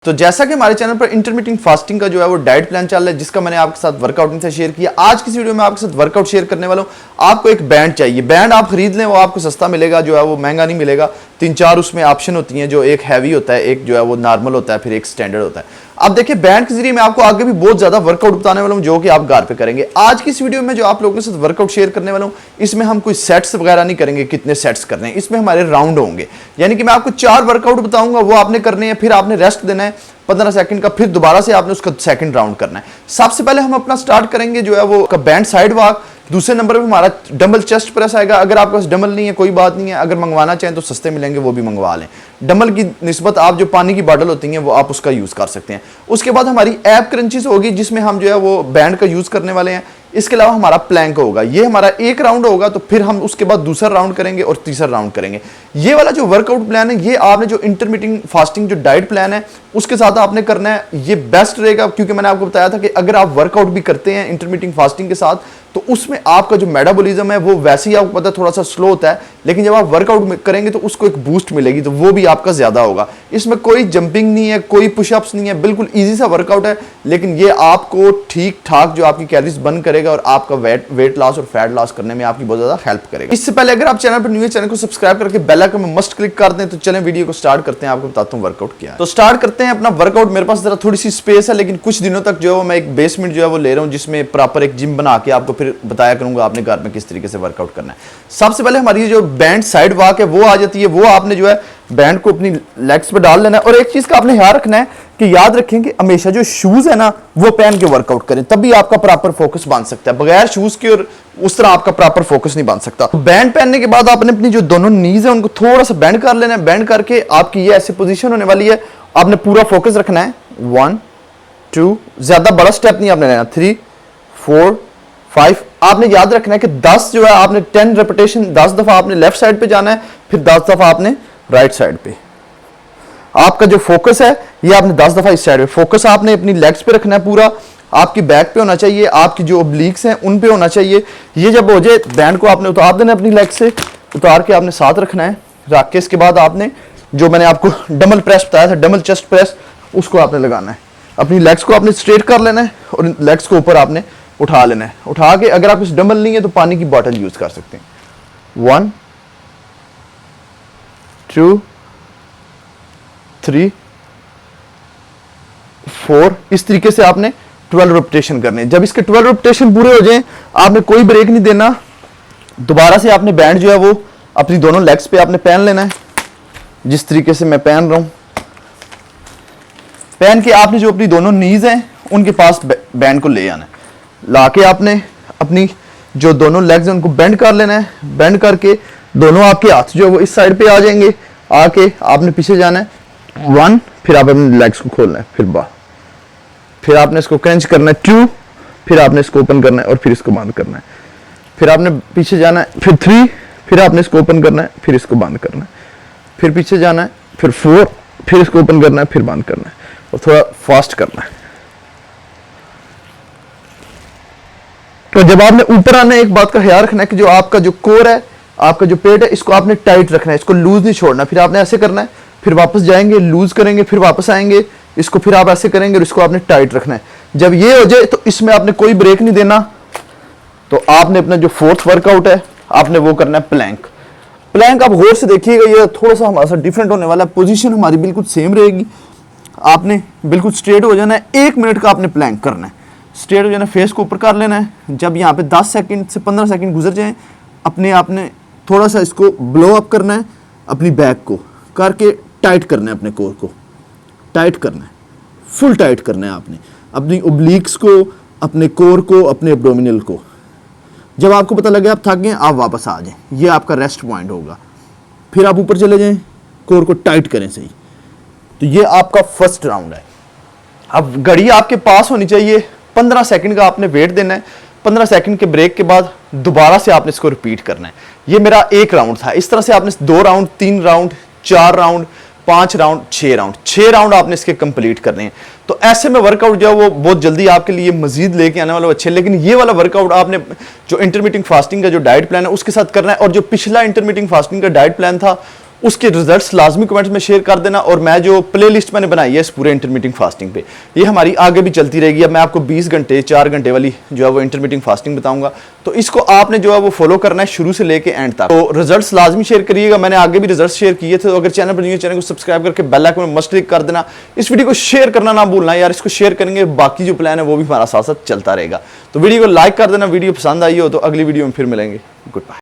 तो जैसा कि हमारे चैनल पर इंटरमिटेंट फास्टिंग का जो है वो डाइट प्लान चल रहा है, जिसका मैंने आपके साथ वर्कआउट से शेयर किया। आज की वीडियो में आपके साथ वर्कआउट शेयर करने वाला हूं। आपको एक बैंड चाहिए, बैंड आप खरीद लें, वो आपको सस्ता मिलेगा, जो है वो महंगा नहीं मिलेगा। 3-4 उसमें ऑप्शन होती हैं, जो एक हैवी होता है, एक जो है वो नॉर्मल होता है, फिर एक स्टैंडर्ड होता है। अब देखिए, बैंड के जरिए मैं आपको आगे भी बहुत ज्यादा वर्कआउट बताने वाला हूं, जो कि आप घर पे करेंगे। आज की इस वीडियो में जो आप लोगों के साथ वर्कआउट शेयर करने वाला हूं, इसमें हम कोई सेट्स वगैरह नहीं करेंगे, कितने सेट्स करने हैं, इसमें हमारे राउंड होंगे। यानी कि मैं आपको 4 वर्कआउट बताऊंगा, वो आपने करने हैं, फिर आपने रेस्ट देना है 15 सेकंड का, फिर दोबारा से आपने उसका सेकंड राउंड करना है। सबसे पहले हम अपना स्टार्ट करेंगे जो है वो बैंड साइड वॉक। दूसरे नंबर पे हमारा डंबल चेस्ट प्रेस आएगा। अगर आपके पास डंबल नहीं है कोई बात नहीं है, अगर मंगवाना चाहें तो सस्ते मिलेंगे, वो भी मंगवा लें। डंबल की निस्बत आप जो पानी की बॉटल होती है वो आप उसका यूज कर सकते हैं। उसके बाद हमारी एब क्रंचेस होगी, जिसमें हम जो है वो बैंड का यूज करने वाले हैं। इसके अलावा हमारा प्लैंक होगा, ये हमारा एक राउंड होगा, तो फिर हम उसके बाद दूसरा राउंड करेंगे और तीसरा राउंड करेंगे। ये वाला जो वर्कआउट प्लान है, ये आपने जो इंटरमिटेंट फास्टिंग जो डाइट प्लान है उसके साथ आपने करना है। ये बेस्ट रहेगा, क्योंकि मैंने आपको बताया था कि अगर आप वर्कआउट भी करते हैं इंटरमिटेंट फास्टिंग के साथ, तो उसमें आपका जो मेटाबॉलिज्म है वो वैसे ही आपको पता है थोड़ा सा स्लो होता है, लेकिन जब आप वर्कआउट करेंगे तो उसको एक बूस्ट मिलेगी, तो वो भी आपका ज्यादा होगा। इसमें कोई जंपिंग नहीं है, कोई पुशअप्स नहीं है, बिल्कुल इजी सा वर्कआउट है, लेकिन ये आपको ठीक ठाक जो आपकी कैलोरीज बर्न करेगा और आपका वेट लॉस और फैट लॉस करने में आपकी बहुत ज्यादा हेल्प करेगा। इससे पहले अगर आप चैनल पर न्यू है, चैनल को सब्सक्राइब करके बेल आइकन में मस्ट क्लिक कर दें। तो चलें वीडियो को स्टार्ट करते हैं, आपको बताता हूं वर्कआउट क्या है। तो स्टार्ट करते हैं अपना वर्कआउट। मेरे पास जरा थोड़ी सी स्पेस है, लेकिन कुछ दिनों तक जो है मैं एक बेसमेंट जो है वो ले रहा हूं, जिसमें प्रॉपर एक जिम बना के आपको फिर बताया करूंगा आपने घर में किस तरीके से वर्कआउट करना है। सबसे पहले हमारी जो बैंड साइड वॉक है वो आ जाती है। वो आपने जो है बैंड को अपनी लेग्स पे डाल लेना है। और एक चीज का आपने ध्यान रखना है कि याद रखें कि हमेशा जो शूज है ना वो पहन के वर्कआउट करें, तभी आपका प्रॉपर फोकस बन सकता है। बगैर शूज के और उस तरह आपका प्रॉपर फोकस नहीं बन सकता। बैंड पहनने के बाद आपने अपनी जो दोनों नीज है उनको थोड़ा सा बेंड कर लेना है। बेंड करके आपकी ये ऐसी पोजीशन होने वाली है, आपने पूरा फोकस रखना है। 1 2, ज्यादा बड़ा स्टेप नहीं आपने लेना। 3 4 5, आपने याद रखना है कि 10 जो है आपने 10 रेपिटेशन 10 दफा आपने लेफ्ट साइड पे जाना है, फिर 10 दफा आपने राइट साइड पे। आपका जो फोकस है ये आपने 10 दफा इस साइड पे, फोकस आपने अपनी लेग्स पे रखना है, पूरा आपकी बैक पे होना चाहिए, आपकी जो ओब्लिक्स हैं उन पे होना चाहिए। ये जब हो जाए, बैंड को आपने उतार देना अपनी लेग से, उतार के आपने साथ रखना है। रख के इसके बाद आपने जो मैंने आपको डबल प्रेस बताया था, डबल चेस्ट प्रेस, उसको आपने लगाना है। अपनी लेग्स को आपने स्ट्रेट कर लेना है और लेग्स को ऊपर आपने उठा लेना है। उठा के अगर आप इस डंबल नहीं है तो पानी की बोतल यूज कर सकते हैं। 1 2 3 4, इस तरीके से आपने 12 रेपिटेशन करने। जब इसके 12 रेपिटेशन पूरे हो जाएं, आपने कोई ब्रेक नहीं देना। दोबारा से आपने बैंड जो है वो अपनी दोनों लेग्स पे आपने पहन लेना है, जिस तरीके से मैं पहन रहा हूं। पहन के आपने जो अपनी दोनों नीज हैं उनके पास बैंड को ले आना है। लाके आपने अपनी जो दोनों लेग्स हैं उनको बेंड कर लेना है। बेंड करके दोनों आपके हाथ जो है वो इस साइड पे आ जाएंगे। आके आपने पीछे जाना है 1, फिर आप अपने लेग्स को खोलना है, फिर आपने इसको क्रंच करना है 2, फिर आपने इसको ओपन करना है और फिर इसको बंद करना है। फिर आपने पीछे जाना है, फिर 3, फिर आपने इसको ओपन करना है, फिर इसको बंद करना है, फिर पीछे जाना है, फिर 4, फिर इसको ओपन करना है, फिर बंद करना है और थोड़ा फास्ट करना है। तो जब आपने ऊपर आना है, एक बात का ख्याल रखना है कि जो आपका जो कोर है, आपका जो पेट है, इसको आपने टाइट रखना है, इसको लूज नहीं छोड़ना। फिर आपने ऐसे करना है, फिर वापस जाएंगे, लूज करेंगे, फिर वापस आएंगे, इसको फिर आप ऐसे करेंगे और इसको आपने टाइट रखना है। जब ये हो जाए तो इसमें आपने कोई ब्रेक नहीं देना। तो आपने अपना जो 4th वर्कआउट है आपने वो करना है प्लैंक। प्लैंक आप गौर से देखिएगा, ये थोड़ा सा हमारा डिफरेंट होने वाला है। पोजीशन हमारी बिल्कुल सेम रहेगी। आपने बिल्कुल स्ट्रेट हो जाना है, 1 मिनट का आपने प्लैंक करना है। स्ट्रेट हो जाना, फेस को ऊपर कर लेना है। जब यहाँ पे 10 सेकंड से 15 सेकंड गुजर जाएं, अपने आपने थोड़ा सा इसको ब्लो अप करना है, अपनी बैक को करके टाइट करना है, अपने कोर को टाइट करना है, फुल टाइट करना है आपने अपनी ओब्लिक्स को, अपने कोर को, अपने एब्डोमिनल को। जब आपको पता लगे आप थक गए, आप वापस आ जाएं, ये आपका रेस्ट पॉइंट होगा। फिर आप ऊपर चले जाएं, कोर को टाइट करें सही। तो ये आपका फर्स्ट राउंड है। अब घड़ी आपके पास होनी चाहिए। 15 सेकंड का आपने वेट देना है। 15 सेकंड के ब्रेक के बाद दोबारा से आपने इसको रिपीट करना है। ये मेरा एक राउंड था। इस तरह से आपने 2 round, 3 round, 4 round, 5 round, 6 round आपने इसके कंप्लीट करने हैं। तो ऐसे में वर्कआउट जो है वो बहुत जल्दी आपके लिए मजीद लेके आने वाला अच्छे। लेकिन ये वाला वर्कआउट आपने जो इंटरमिटेंट फास्टिंग का जो डाइट प्लान है उसके साथ करना है। और जो पिछला इंटरमिटेंट फास्टिंग का डाइट प्लान था उसके रिजल्ट्स लाजमी कमेंट्स में शेयर कर देना। और मैं जो प्ले लिस्ट मैंने बनाई है इस पूरे इंटरमीटिंग फास्टिंग पे, ये हमारी आगे भी चलती रहेगी। अब मैं आपको 20 घंटे 4 घंटे वाली जो है वो इंटरमीटिंग फास्टिंग बताऊंगा, तो इसको आपने जो है वो फॉलो करना है शुरू से लेके एंड तक। तो रिजल्ट्स लाजमी शेयर करिएगा, मैंने आगे भी रिजल्ट शेयर किए थे। तो अगर चैनल पर नहीं है, चैनल को सब्सक्राइब करके बेल आइकन में मस्ट क्लिक कर देना। इस वीडियो को शेयर करना ना भूलना यार, इसको शेयर करेंगे बाकी जो प्लान है वो भी हमारा साथ साथ चलता रहेगा। तो वीडियो को लाइक कर देना, वीडियो पसंद आई हो तो अगली वीडियो में फिर मिलेंगे। Good bye.